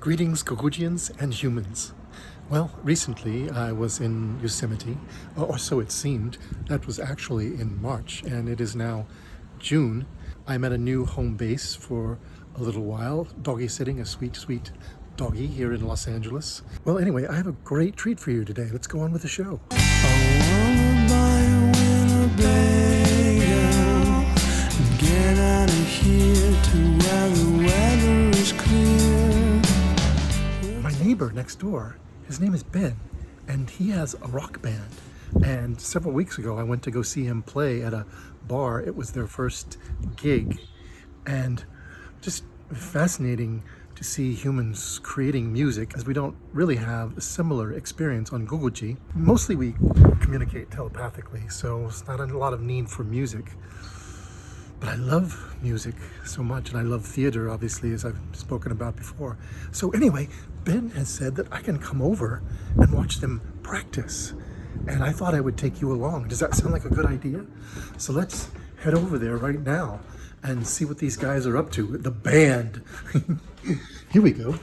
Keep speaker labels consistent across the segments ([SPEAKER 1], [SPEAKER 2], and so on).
[SPEAKER 1] Greetings, Gugu-Gee-ans and humans. Well, recently I was in Yosemite, or so it seemed. That was actually in March, and it is now June. I'm at a new home base for a little while, doggy sitting, a sweet, sweet doggy here in Los Angeles. Well, anyway, I have a great treat for you today. Let's go on with the show. Get out of here to where the weather is clear. My neighbor next door, his name is Ben, and he has a rock band. And several weeks ago, I went to go see him play at a bar. It was their first gig, and just fascinating to see humans creating music, as we don't really have a similar experience on Gugu-Gee. Mostly we communicate telepathically, so it's not a lot of need for music. But I love music so much, and I love theater, obviously, as I've spoken about before. So anyway, Ben has said that I can come over and watch them practice. And I thought I would take you along. Does that sound like a good idea? So let's head over there right now and see what these guys are up to. The band. Here we go.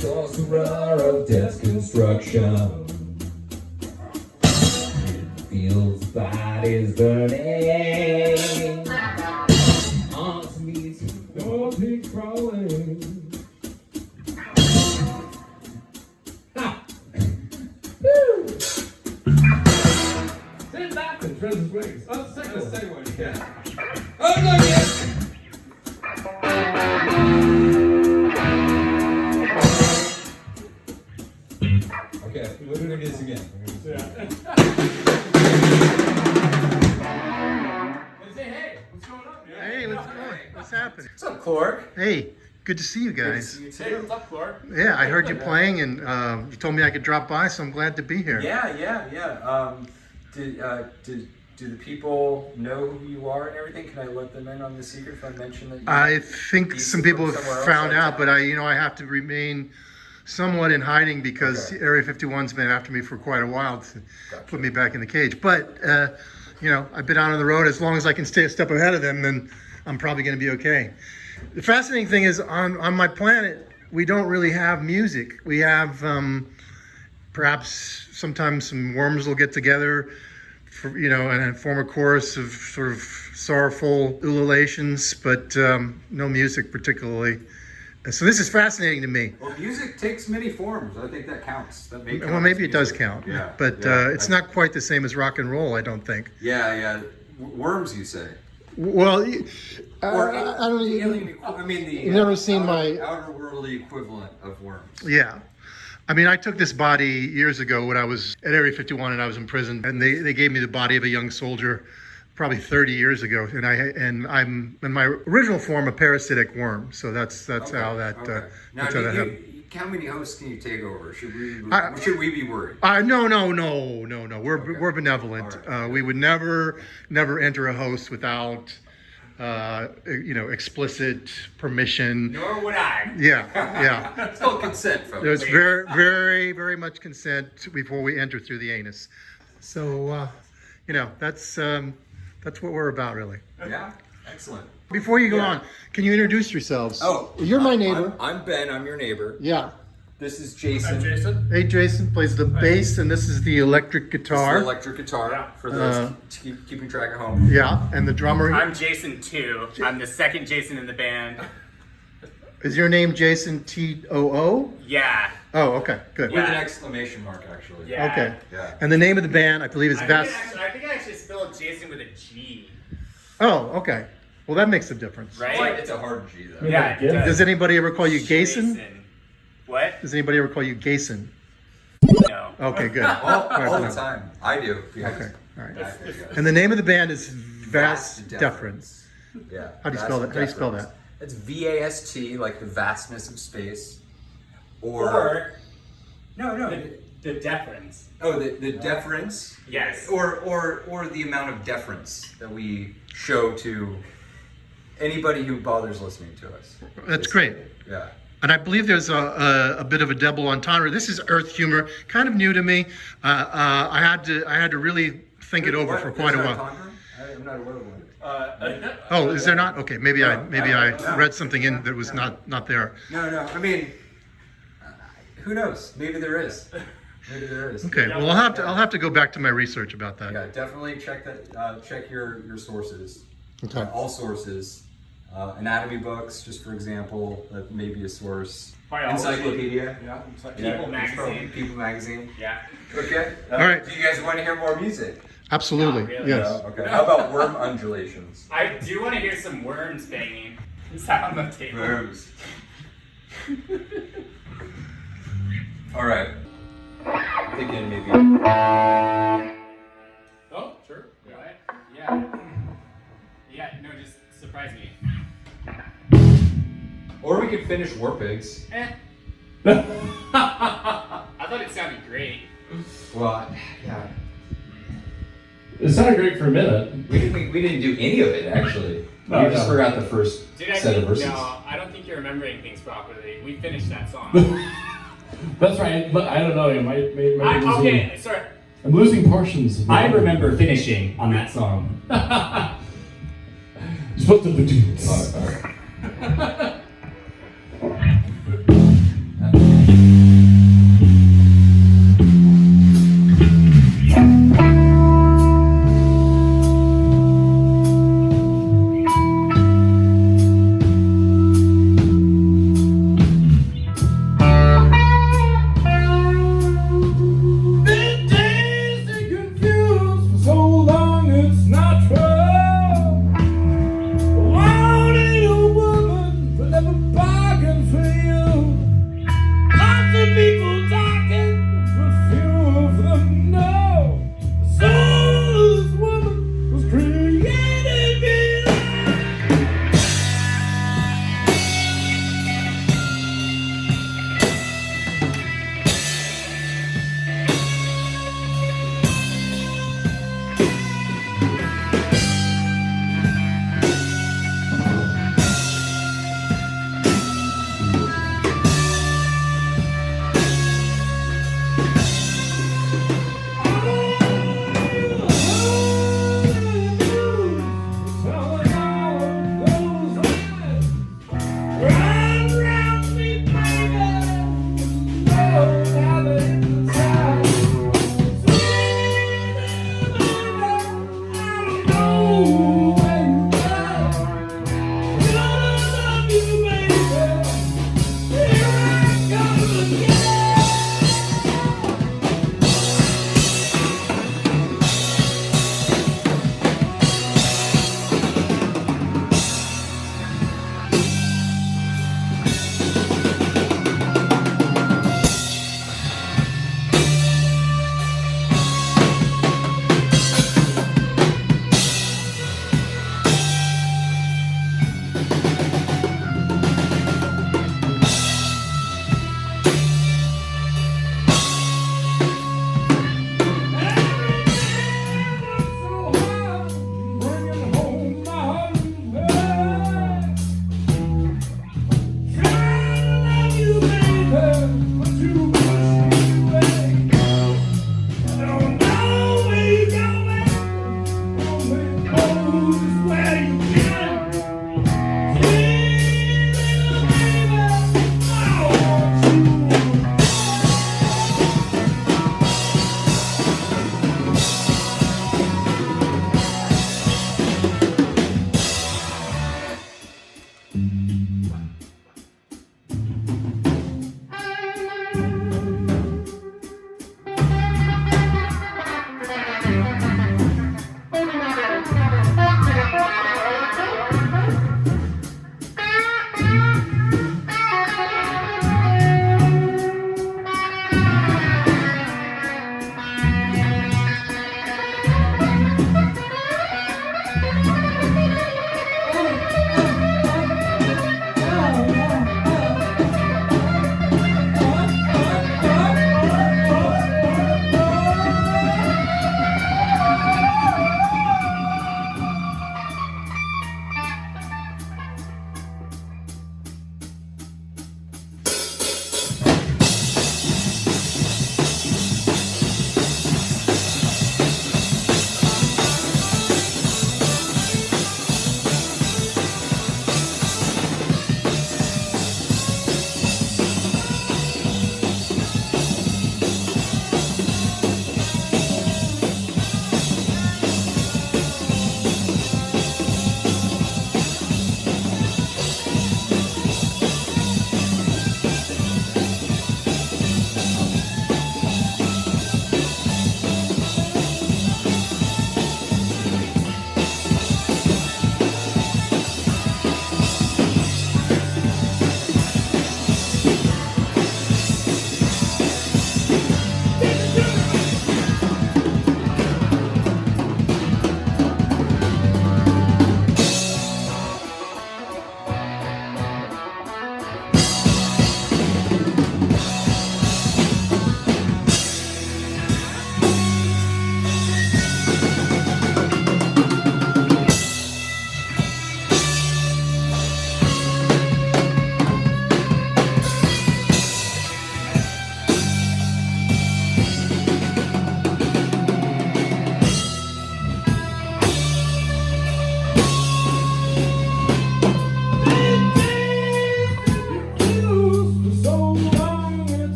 [SPEAKER 2] Sorcerer of death's construction. Feels bodies burning. Arms meet, no pigs crawling. Ha! Woo! Sit back and Treasures Wings. Oh, the second one, yeah. Oh, no, yes!
[SPEAKER 1] Hey, good to see you guys.
[SPEAKER 3] Good to see you too.
[SPEAKER 4] What's up, CLORG?
[SPEAKER 1] Yeah, I heard you playing, and you told me I could drop by, so I'm glad to be here.
[SPEAKER 3] Yeah. Do the people know who you are and everything? Can I let them in on the secret if I mention that?
[SPEAKER 1] I think some people have found out, but I have to remain somewhat in hiding because Area 51's been after me for quite a while to put me back in the cage. But I've been out on the road. As long as I can stay a step ahead of them, then I'm probably going to be okay. The fascinating thing is on my planet, we don't really have music. We have perhaps sometimes some worms will get together, and form a chorus of sort of sorrowful ululations, but no music particularly. So this is fascinating to me.
[SPEAKER 3] Well, music takes many forms. I think that counts. That may count.
[SPEAKER 1] Well, maybe it does count.
[SPEAKER 3] Yeah.
[SPEAKER 1] But it's not quite the same as rock and roll, I don't think.
[SPEAKER 3] Yeah. Worms, you say?
[SPEAKER 1] Well,
[SPEAKER 3] Or
[SPEAKER 1] I don't
[SPEAKER 3] alien, I mean the
[SPEAKER 1] You've never seen my
[SPEAKER 3] outer worldly equivalent of worms.
[SPEAKER 1] Yeah. I mean, I took this body years ago when I was at Area 51 and I was in prison, and they gave me the body of a young soldier probably 30 years ago, and I'm in my original form a parasitic worm. So that's how that
[SPEAKER 3] Now,
[SPEAKER 1] that's how that happened.
[SPEAKER 3] how many hosts can you take over? Should we be worried?
[SPEAKER 1] No. We're benevolent.
[SPEAKER 3] Right.
[SPEAKER 1] We would never enter a host without explicit permission.
[SPEAKER 4] Nor would I.
[SPEAKER 1] Yeah.
[SPEAKER 3] It's called consent, folks.
[SPEAKER 1] There's very, very, very much consent before we enter through the anus. So, that's what we're about, really.
[SPEAKER 3] Yeah, excellent.
[SPEAKER 1] Before you go on, can you introduce yourselves?
[SPEAKER 3] Oh,
[SPEAKER 1] you're my neighbor.
[SPEAKER 3] I'm Ben. I'm your neighbor.
[SPEAKER 1] Yeah.
[SPEAKER 3] This is Jason.
[SPEAKER 4] I'm Jason.
[SPEAKER 1] Hey, Jason plays the bass, and this is the electric
[SPEAKER 3] This is
[SPEAKER 1] guitar.
[SPEAKER 3] the electric guitar
[SPEAKER 4] Yeah.
[SPEAKER 3] for those keeping track at home.
[SPEAKER 1] Yeah, and the drummer.
[SPEAKER 4] I'm Jason too. I'm the second Jason in the band.
[SPEAKER 1] Is your name Jason T-O-O?
[SPEAKER 4] Yeah.
[SPEAKER 1] Oh, okay, good.
[SPEAKER 3] With an exclamation mark, actually.
[SPEAKER 4] Yeah.
[SPEAKER 1] Okay.
[SPEAKER 3] Yeah.
[SPEAKER 1] And the name of the band, I believe, is
[SPEAKER 4] I
[SPEAKER 1] Vast.
[SPEAKER 4] think I actually spelled Jason with a G.
[SPEAKER 1] Oh, okay. Well, that makes a difference.
[SPEAKER 4] Right?
[SPEAKER 3] It's a hard G, though.
[SPEAKER 4] Yeah. It
[SPEAKER 1] Does anybody ever call you Gason?
[SPEAKER 4] Jason. What?
[SPEAKER 1] Does anybody ever call you Gason?
[SPEAKER 4] No.
[SPEAKER 1] Okay, good.
[SPEAKER 3] All
[SPEAKER 1] right,
[SPEAKER 3] the time. I do. Yes.
[SPEAKER 1] Okay, all right.
[SPEAKER 3] Yeah.
[SPEAKER 1] And the name of the band is Vast Deference.
[SPEAKER 3] Yeah.
[SPEAKER 1] How do you spell that? How do you spell that?
[SPEAKER 3] It's V-A-S-T, like the vastness of space.
[SPEAKER 4] Or
[SPEAKER 3] No.
[SPEAKER 4] the deference.
[SPEAKER 3] Oh, the deference?
[SPEAKER 4] Yes.
[SPEAKER 3] Or the amount of deference that we show to anybody who bothers listening to us.
[SPEAKER 1] That's great.
[SPEAKER 3] Yeah.
[SPEAKER 1] And I believe there's a bit of a double entendre. This is Earth humor, kind of new to me. I had to really think it over for quite a while.
[SPEAKER 3] I'm not aware of one.
[SPEAKER 1] Oh, is there not? Okay, maybe I read something in that was not there.
[SPEAKER 3] No. I mean, who knows? Maybe there is.
[SPEAKER 1] Okay, well I'll have to go back to my research about that.
[SPEAKER 3] Yeah, definitely check that. Check your sources.
[SPEAKER 1] Okay.
[SPEAKER 3] All sources. Anatomy books, just for example, that may be a source.
[SPEAKER 4] Biology.
[SPEAKER 3] Encyclopedia.
[SPEAKER 4] Yeah.
[SPEAKER 3] Yeah,
[SPEAKER 4] People magazine.
[SPEAKER 3] People magazine.
[SPEAKER 4] Yeah.
[SPEAKER 3] Okay.
[SPEAKER 1] All right.
[SPEAKER 3] Do you guys want to hear more music?
[SPEAKER 1] Absolutely.
[SPEAKER 4] Not really.
[SPEAKER 1] Yes.
[SPEAKER 3] Okay. How about worm undulations?
[SPEAKER 4] I do want to hear some worms banging. Is that on the table?
[SPEAKER 3] Worms. All right. I'm thinking maybe.
[SPEAKER 4] Oh, sure. What? Yeah. Yeah, no, just surprise me.
[SPEAKER 3] Or we could finish War Pigs.
[SPEAKER 4] I thought it sounded great.
[SPEAKER 3] Well, yeah.
[SPEAKER 2] It sounded great for a minute.
[SPEAKER 3] We didn't do any of it actually.
[SPEAKER 2] No,
[SPEAKER 3] We just
[SPEAKER 2] no.
[SPEAKER 3] forgot the first
[SPEAKER 4] Did I
[SPEAKER 3] set of
[SPEAKER 4] think,
[SPEAKER 3] verses.
[SPEAKER 4] no, I don't think you're remembering things properly. We finished that song.
[SPEAKER 2] That's right, but I don't know. You might be losing,
[SPEAKER 4] Okay, sorry.
[SPEAKER 2] I'm losing portions. Of
[SPEAKER 5] I remember finishing on that song.
[SPEAKER 2] Split the dudes.
[SPEAKER 3] All right.
[SPEAKER 2] Wanted a woman, but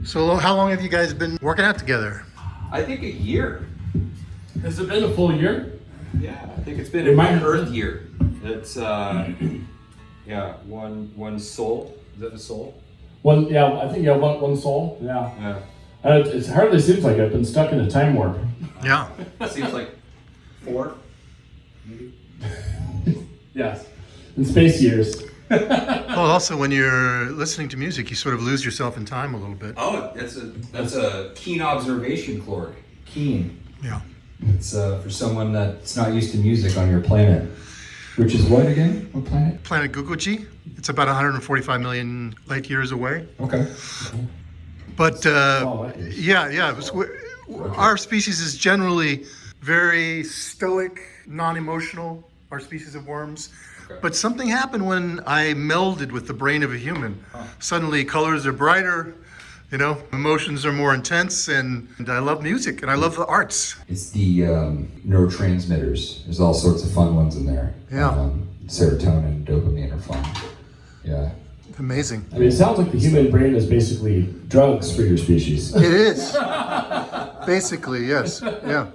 [SPEAKER 1] So how long have you guys been working out together?
[SPEAKER 3] I think a year.
[SPEAKER 2] Has it been a full year?
[SPEAKER 3] Yeah, I think it's been
[SPEAKER 2] It
[SPEAKER 3] a
[SPEAKER 2] might have
[SPEAKER 3] Earth
[SPEAKER 2] been.
[SPEAKER 3] year. It's yeah, one soul. Is that a soul?
[SPEAKER 2] One soul. Yeah.
[SPEAKER 3] Yeah.
[SPEAKER 2] It hardly seems like I've been stuck in a time warp.
[SPEAKER 1] Yeah.
[SPEAKER 3] Seems like 4.
[SPEAKER 2] Yes. In space years.
[SPEAKER 1] Well, also when you're listening to music, you sort of lose yourself in time a little bit.
[SPEAKER 3] Oh, that's a keen observation, CLORG. Keen.
[SPEAKER 1] Yeah.
[SPEAKER 3] It's for someone that's not used to music on your planet. Which is what again? What planet?
[SPEAKER 1] Planet Gugu-Gee. It's about 145 million light years away.
[SPEAKER 3] Okay.
[SPEAKER 1] But
[SPEAKER 2] light years.
[SPEAKER 1] yeah. Our species is generally very stoic, non-emotional. Our species of worms.
[SPEAKER 3] Okay.
[SPEAKER 1] But something happened when I melded with the brain of a human. Suddenly colors are brighter, emotions are more intense, and I love music and I love the arts.
[SPEAKER 6] It's the neurotransmitters. There's all sorts of fun ones in there.
[SPEAKER 1] Yeah.
[SPEAKER 6] Serotonin and dopamine are fun. Yeah.
[SPEAKER 1] Amazing.
[SPEAKER 2] I mean, it sounds like the human brain is basically drugs for your species.
[SPEAKER 1] It is. Basically, yes. Yeah.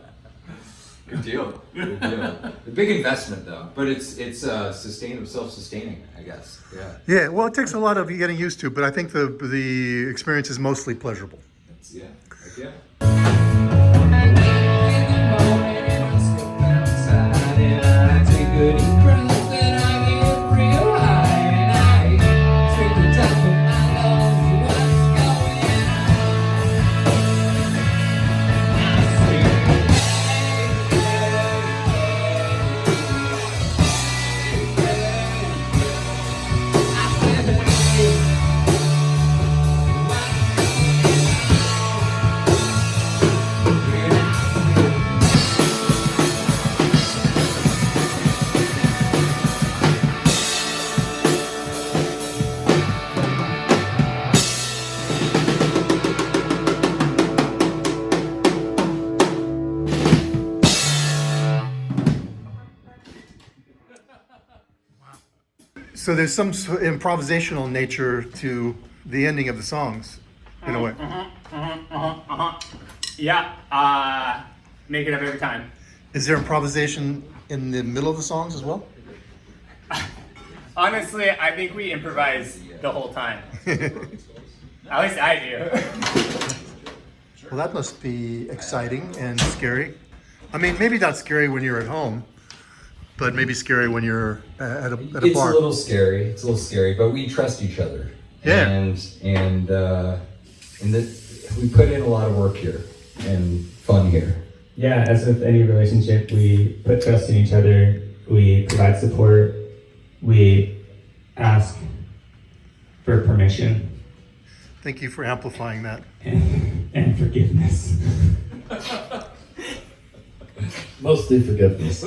[SPEAKER 3] Big deal. Big deal. A big investment though, but it's self-sustaining, I guess. Yeah.
[SPEAKER 1] Yeah, well, it takes a lot of getting used to, but I think the experience is mostly pleasurable.
[SPEAKER 3] Yeah. Heck yeah.
[SPEAKER 1] So there's some improvisational nature to the ending of the songs, in a way.
[SPEAKER 4] Yeah, make it up every time.
[SPEAKER 1] Is there improvisation in the middle of the songs as well?
[SPEAKER 4] Honestly, I think we improvise the whole time. At least I do.
[SPEAKER 1] Well, that must be exciting and scary. I mean, maybe not scary when you're at home, but maybe scary when you're at a bar.
[SPEAKER 6] It's a little scary, but we trust each other.
[SPEAKER 1] Yeah.
[SPEAKER 6] And we put in a lot of work here and fun here.
[SPEAKER 5] Yeah, as with any relationship, we put trust in each other, we provide support, we ask for permission
[SPEAKER 1] Thank you for amplifying that.
[SPEAKER 5] and forgiveness.
[SPEAKER 7] Mostly forgiveness.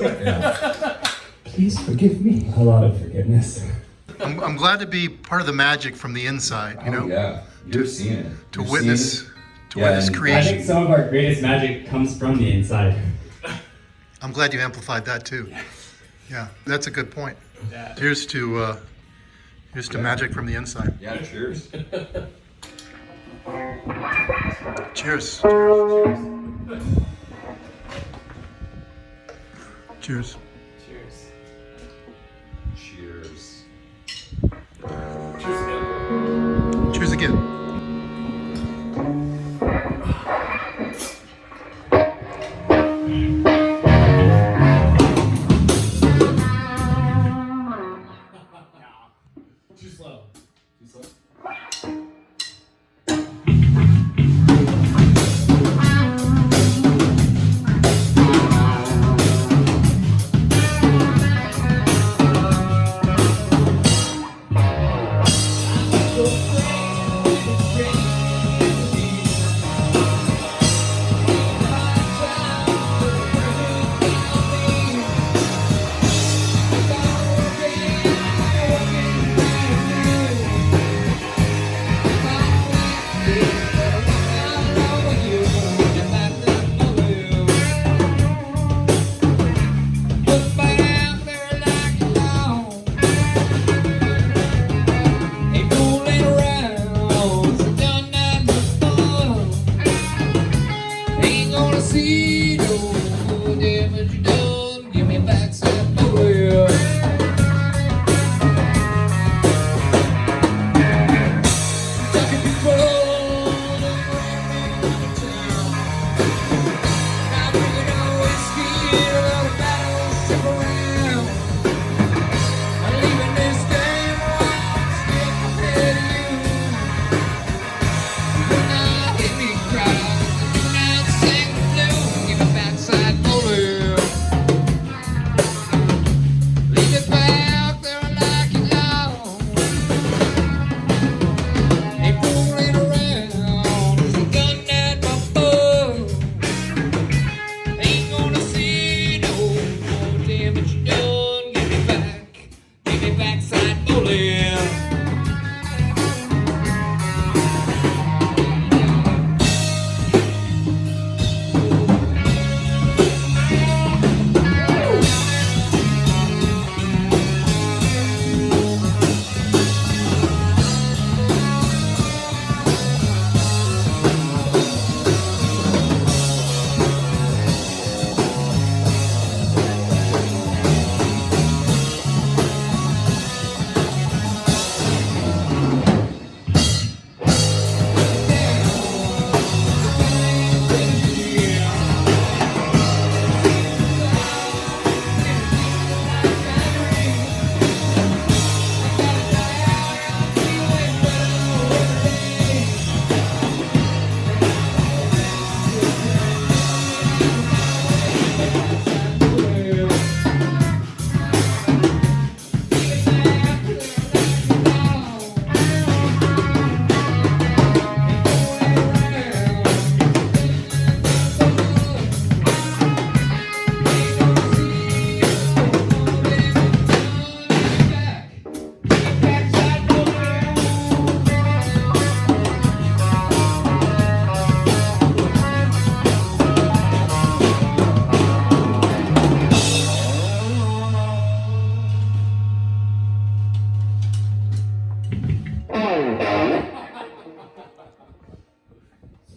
[SPEAKER 5] Please forgive me. A lot of forgiveness.
[SPEAKER 1] I'm glad to be part of the magic from the inside, you know?
[SPEAKER 6] Oh, yeah, you're seeing it.
[SPEAKER 1] To
[SPEAKER 6] You're
[SPEAKER 1] witness
[SPEAKER 6] seeing it.
[SPEAKER 1] to
[SPEAKER 6] Yeah,
[SPEAKER 1] witness
[SPEAKER 6] and
[SPEAKER 5] I
[SPEAKER 1] creation.
[SPEAKER 5] think some of our greatest magic comes from the inside.
[SPEAKER 1] I'm glad you amplified that too. Yeah, that's a good point.
[SPEAKER 4] Yeah.
[SPEAKER 1] Here's to magic from the inside.
[SPEAKER 3] Yeah, cheers.
[SPEAKER 1] Cheers. Cheers.
[SPEAKER 4] Cheers.
[SPEAKER 3] Cheers.
[SPEAKER 1] Cheers again.
[SPEAKER 7] Too slow. Too slow.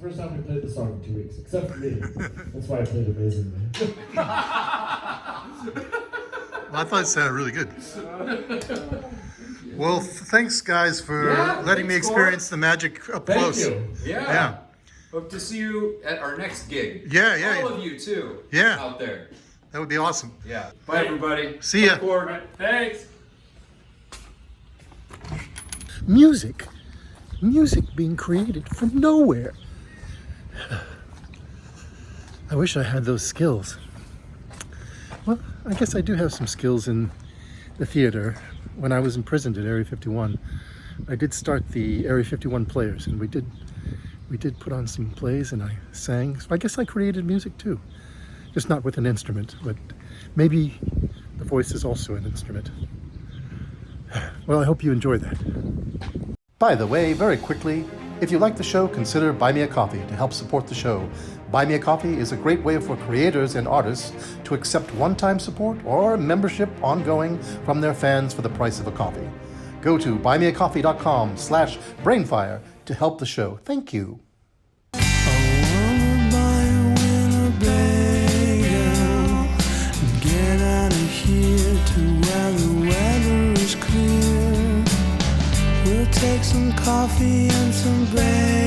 [SPEAKER 7] first time we played the song in 2 weeks, except for me. That's why I played amazingly.
[SPEAKER 1] Well, I thought it sounded really good. Well, thanks, guys, for letting me experience the magic up close.
[SPEAKER 7] Thank you.
[SPEAKER 3] Yeah. Hope to see you at our next gig.
[SPEAKER 1] Yeah.
[SPEAKER 3] All of you too.
[SPEAKER 1] Yeah.
[SPEAKER 3] Out there.
[SPEAKER 1] That would be awesome.
[SPEAKER 3] Yeah. Bye, everybody.
[SPEAKER 1] See ya.
[SPEAKER 3] CLORG.
[SPEAKER 4] Thanks.
[SPEAKER 1] Music being created from nowhere. I wish I had those skills. Well, I guess I do have some skills in the theater. When I was imprisoned at Area 51, I did start the Area 51 Players, and we did put on some plays, and I sang. So I guess I created music too, just not with an instrument, but maybe the voice is also an instrument. Well, I hope you enjoy that. By the way, very quickly, if you like the show, consider Buy Me a Coffee to help support the show. Buy Me a Coffee is a great way for creators and artists to accept one-time support or membership ongoing from their fans for the price of a coffee. Go to buymeacoffee.com/brainfire to help the show. Thank you. Get out of here to where the weather is clear. We'll take some coffee and some bread.